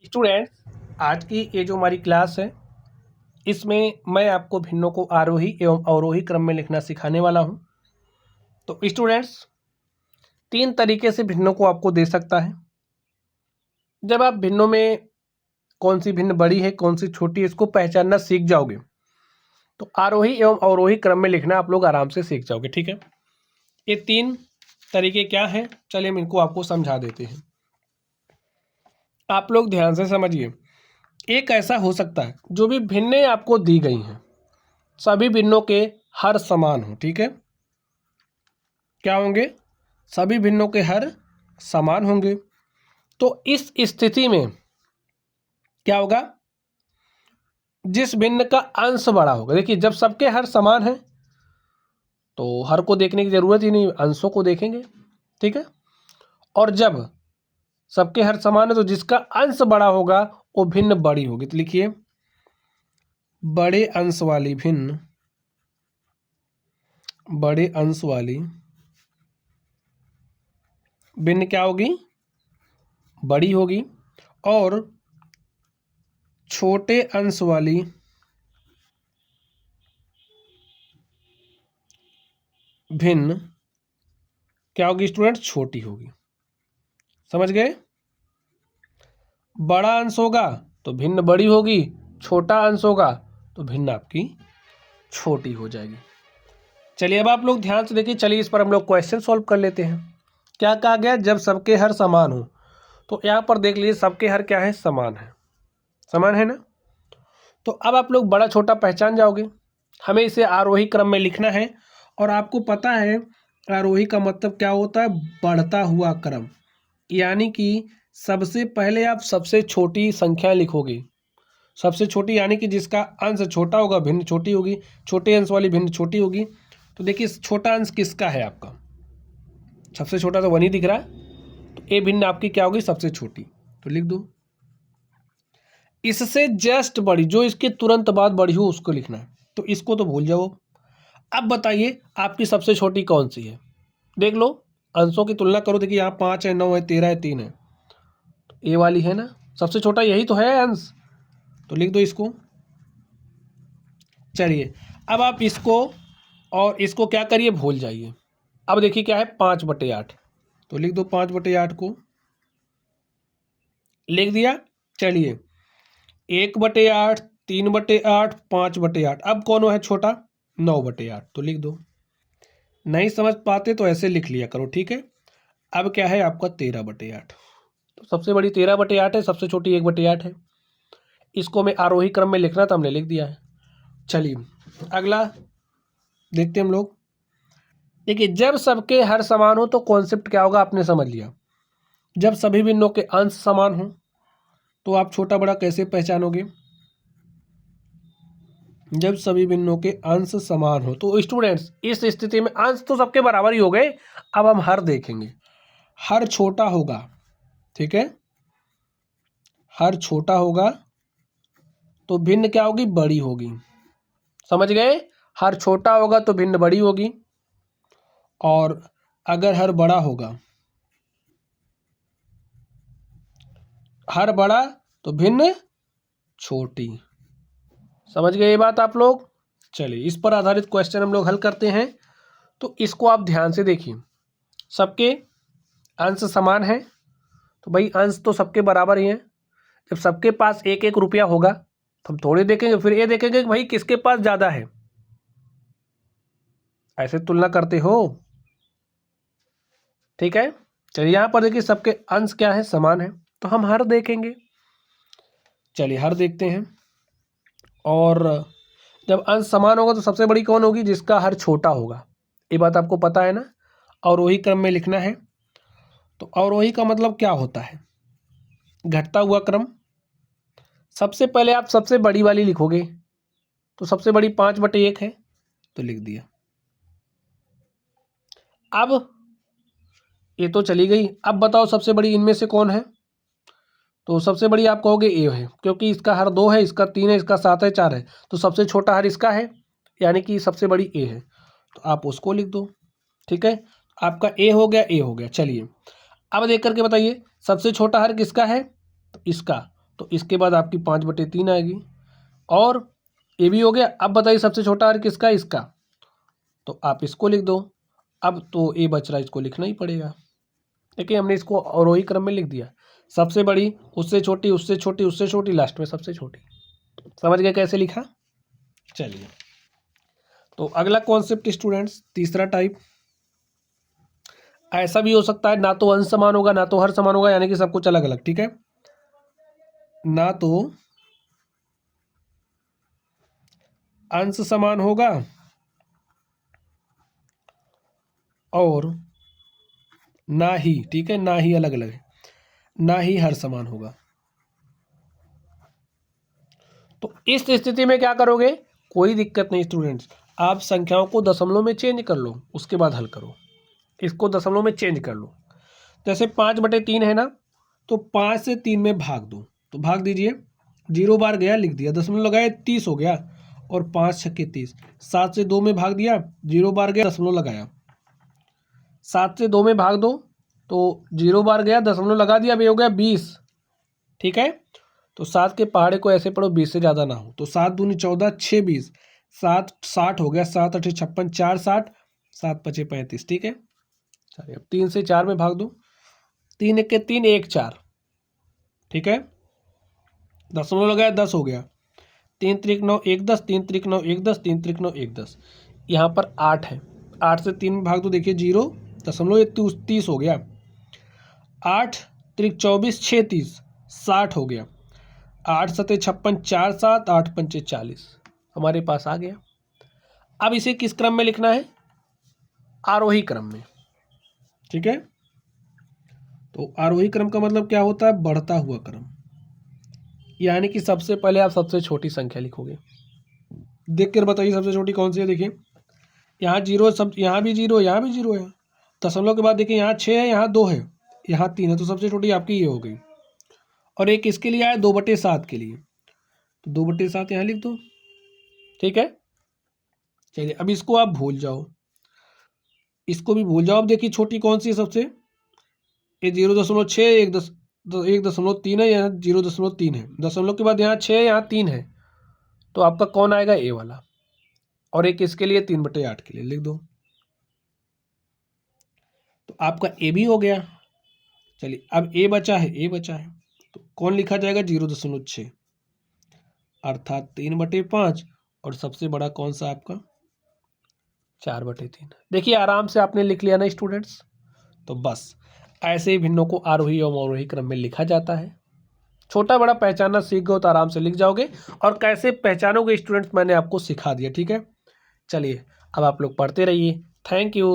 Students, आज की ये जो हमारी क्लास है इसमें मैं आपको भिन्नों को आरोही एवं अवरोही क्रम में लिखना सिखाने वाला हूं। तो स्टूडेंट्स, 3 तरीके से भिन्नों को आपको दे सकता है। जब आप भिन्नों में कौन सी भिन्न बड़ी है कौन सी छोटी है इसको पहचानना सीख जाओगे तो आरोही एवं अवरोही क्रम में लिखना आप लोग आराम से सीख जाओगे। ठीक है, ये 3 तरीके क्या हैं, चलिए हम इनको आपको समझा देते हैं। आप लोग ध्यान से समझिए। एक ऐसा हो सकता है जो भी भिन्नें आपको दी गई हैं सभी भिन्नों के हर समान हो। ठीक है, क्या होंगे? सभी भिन्नों के हर समान होंगे। तो इस स्थिति में क्या होगा? जिस भिन्न का अंश बड़ा होगा, देखिए जब सबके हर समान है तो हर को देखने की जरूरत ही नहीं, अंशों को देखेंगे। ठीक है, और जब सबके हर समान है तो जिसका अंश बड़ा होगा वो भिन्न बड़ी होगी। तो लिखिए बड़े अंश वाली भिन्न बड़े अंश वाली भिन्न क्या होगी? बड़ी होगी। और छोटे अंश वाली भिन्न क्या होगी स्टूडेंट? छोटी होगी। समझ गए? बड़ा अंश होगा तो भिन्न बड़ी होगी, छोटा अंश होगा तो भिन्न आपकी छोटी हो जाएगी। चलिए अब आप लोग ध्यान से देखिए। चलिए इस पर हम लोग क्वेश्चन सॉल्व कर लेते हैं। क्या कहा गया? जब सबके हर समान हो। तो यहाँ पर देख लीजिए सबके हर क्या है? समान है। समान है ना? तो अब आप लोग बड़ा छोटा पहचान जाओगे। हमें इसे आरोही क्रम में लिखना है और आपको पता है आरोही का मतलब क्या होता है? बढ़ता हुआ क्रम। यानी कि सबसे पहले आप सबसे छोटी संख्या लिखोगे। सबसे छोटी यानी कि जिसका अंश छोटा होगा भिन्न छोटी होगी, छोटे अंश वाली भिन्न छोटी होगी। तो देखिए छोटा अंश किसका है? आपका सबसे छोटा तो 1 ही दिख रहा है, तो ए भिन्न आपकी क्या होगी? सबसे छोटी। तो लिख दो। इससे जस्ट बड़ी, जो इसके तुरंत बाद बड़ी हो उसको लिखना है। तो इसको तो भूल जाओ। अब बताइए आपकी सबसे छोटी कौन सी है? देख लो, अंशों की तुलना करो। देखिए यहाँ 5 है, 9 है, 13 है, 3 है। ए वाली है ना? सबसे छोटा यही तो है अंश, तो लिख दो इसको। चलिए अब आप इसको और इसको क्या करिए? भूल जाइए। अब देखिए क्या है? 5/8। तो लिख दो 5/8 को। लिख दिया। चलिए 1/8, 3/8, 5/8। अब कौन है छोटा? 9/8। तो लिख दो। नहीं समझ पाते तो ऐसे लिख लिया करो। ठीक है, अब क्या है आपका? 13/8। तो सबसे बड़ी 13/8 है, सबसे छोटी 1/8 है। इसको मैं आरोही क्रम में लिखना था, हमने लिख दिया है। चलिए अगला देखते हैं हम लोग। देखिए जब सबके हर समान हो तो कॉन्सेप्ट क्या होगा? आपने समझ लिया। जब सभी भिन्नों के अंश समान हो तो आप छोटा बड़ा कैसे पहचानोगे? जब सभी भिन्नों के अंश समान हो। तो स्टूडेंट्स इस स्थिति में अंश तो सबके बराबर ही हो गए। अब हम हर देखेंगे। हर छोटा होगा। ठीक है, हर छोटा होगा तो भिन्न क्या होगी? बड़ी होगी। समझ गए? हर छोटा होगा तो भिन्न बड़ी होगी, और अगर हर बड़ा होगा, हर बड़ा तो भिन्न छोटी। समझ गए ये बात आप लोग? चलिए इस पर आधारित क्वेश्चन हम लोग हल करते हैं। तो इसको आप ध्यान से देखिए। सबके अंश समान है तो भाई अंश तो सबके बराबर ही हैं। जब सबके पास 1-1 रुपया होगा तो हम थोड़ी देखेंगे, फिर ये देखेंगे कि भाई किसके पास ज़्यादा है। ऐसे तुलना करते हो। ठीक है, चलिए यहाँ पर देखिए सबके अंश क्या है? समान है, तो हम हर देखेंगे। चलिए हर देखते हैं। और जब अंश समान होगा तो सबसे बड़ी कौन होगी? जिसका हर छोटा होगा। ये बात आपको पता है ना? अवरोही क्रम में लिखना है। तो अवरोही का मतलब क्या होता है? घटता हुआ क्रम। सबसे पहले आप सबसे बड़ी वाली लिखोगे, तो सबसे बड़ी 5/1 है, तो लिख दिया। अब ये तो चली गई। अब बताओ सबसे बड़ी इनमें से कौन है? तो सबसे बड़ी आप कहोगे ए है, क्योंकि इसका हर 2 है, इसका 3 है, इसका 7 है, 4 है। तो सबसे छोटा हर इसका है, यानी कि सबसे बड़ी ए है, तो आप उसको लिख दो। ठीक है, आपका ए हो गया, ए हो गया। चलिए अब देख करके बताइए सबसे छोटा हर किसका है? तो इसका। तो इसके बाद आपकी 5/3 आएगी। और ये भी हो गया। अब बताइए सबसे छोटा r किसका, इसका, तो आप इसको लिख दो। अब तो ये बच रहा, इसको लिखना ही पड़ेगा। देखिए हमने इसको अवरोही क्रम में लिख दिया, सबसे बड़ी, उससे छोटी, उससे छोटी, उससे छोटी, लास्ट में सबसे छोटी। समझ गए कैसे लिखा? चलिए, तो अगला कॉन्सेप्ट स्टूडेंट्स, तीसरा टाइप, ऐसा भी हो सकता है ना तो अंश समान होगा ना तो हर समान होगा, यानी कि सब कुछ अलग अलग, ठीक है। ना तो अंश समान होगा और ना ही, ठीक है, ना ही अलग अलग है, ना ही हर समान होगा। तो इस स्थिति में क्या करोगे? कोई दिक्कत नहीं स्टूडेंट्स, आप संख्याओं को दशमलव में चेंज कर लो, उसके बाद हल करो। इसको दशमलव में चेंज कर लो। जैसे 5/3 है ना, तो 5 से 3 में भाग दो, तो भाग दीजिए, 0 बार गया, लिख दिया, दशमलव लगाया, 30 हो गया, और 5 छक्के 30। 7 से 2 में भाग दिया, 0 बार गया, दशमलव लगाया, 7 से 2 में भाग दो, तो 0 बार गया, दशमलव लगा दिया, अब ये हो गया 20, ठीक है। तो 7 के पहाड़े को ऐसे पढ़ो 20 से ज़्यादा ना हो, तो 7 दूनी 14, 6 20, 7 60 हो गया, 7 8 56, 4 60, 7 5 35, ठीक है। चलिए अब 3 से 4 में भाग दो, 3 1 3, 1 4, ठीक है, दशमलव लगाया, 10 हो गया, 3 3 9 1 10, 3 3 9 1 10, 3 3 9 1 10, यहाँ पर 8 है, 8 से 3 में भाग दो, देखिए 0, दशमलव 30 हो गया, 8 3 24, 6 30, 60 हो गया, 8 7 56, 4 7, 8 5 40, हमारे पास आ गया। अब इसे किस क्रम में लिखना है? आरोही क्रम में, ठीक है। तो आरोही क्रम का मतलब क्या होता है? बढ़ता हुआ क्रम, यानी कि सबसे पहले आप सबसे छोटी संख्या लिखोगे। देख कर बताइए सबसे छोटी कौन सी है। देखिए यहाँ 0, सब यहाँ भी 0, यहाँ भी 0 है, दशमलव के बाद देखिए यहाँ 6 है, यहाँ 2 है, यहाँ 3 है, तो सबसे छोटी आपकी ये हो गई। और एक इसके लिए आया 2/7 के लिए, तो 2/7 यहाँ लिख दो, ठीक है। चलिए अब इसको आप भूल जाओ, इसको भी भूल जाओ। अब देखिए छोटी कौन सी है सबसे, ये 0.6, 1.3 है, यहाँ 0.3 है, दशमलव के बाद यहाँ 6, यहाँ 3 है, तो आपका कौन आएगा? ए वाला। और एक इसके लिए 3/8 के लिए लिख दो, तो आपका ए भी हो गया। चलिए अब ए बचा है, ए बचा है, तो कौन लिखा जाएगा? 0.6, अर्थात 3/5। और सबसे बड़ा कौन सा आपका? 4/3। देखिए आराम से आपने लिख लिया ना स्टूडेंट्स। तो बस ऐसे ही भिन्नों को आरोही और अवरोही क्रम में लिखा जाता है। छोटा बड़ा पहचानना सीख गए तो आराम से लिख जाओगे, और कैसे पहचानोगे स्टूडेंट्स मैंने आपको सिखा दिया, ठीक है। चलिए अब आप लोग पढ़ते रहिए। Thank you.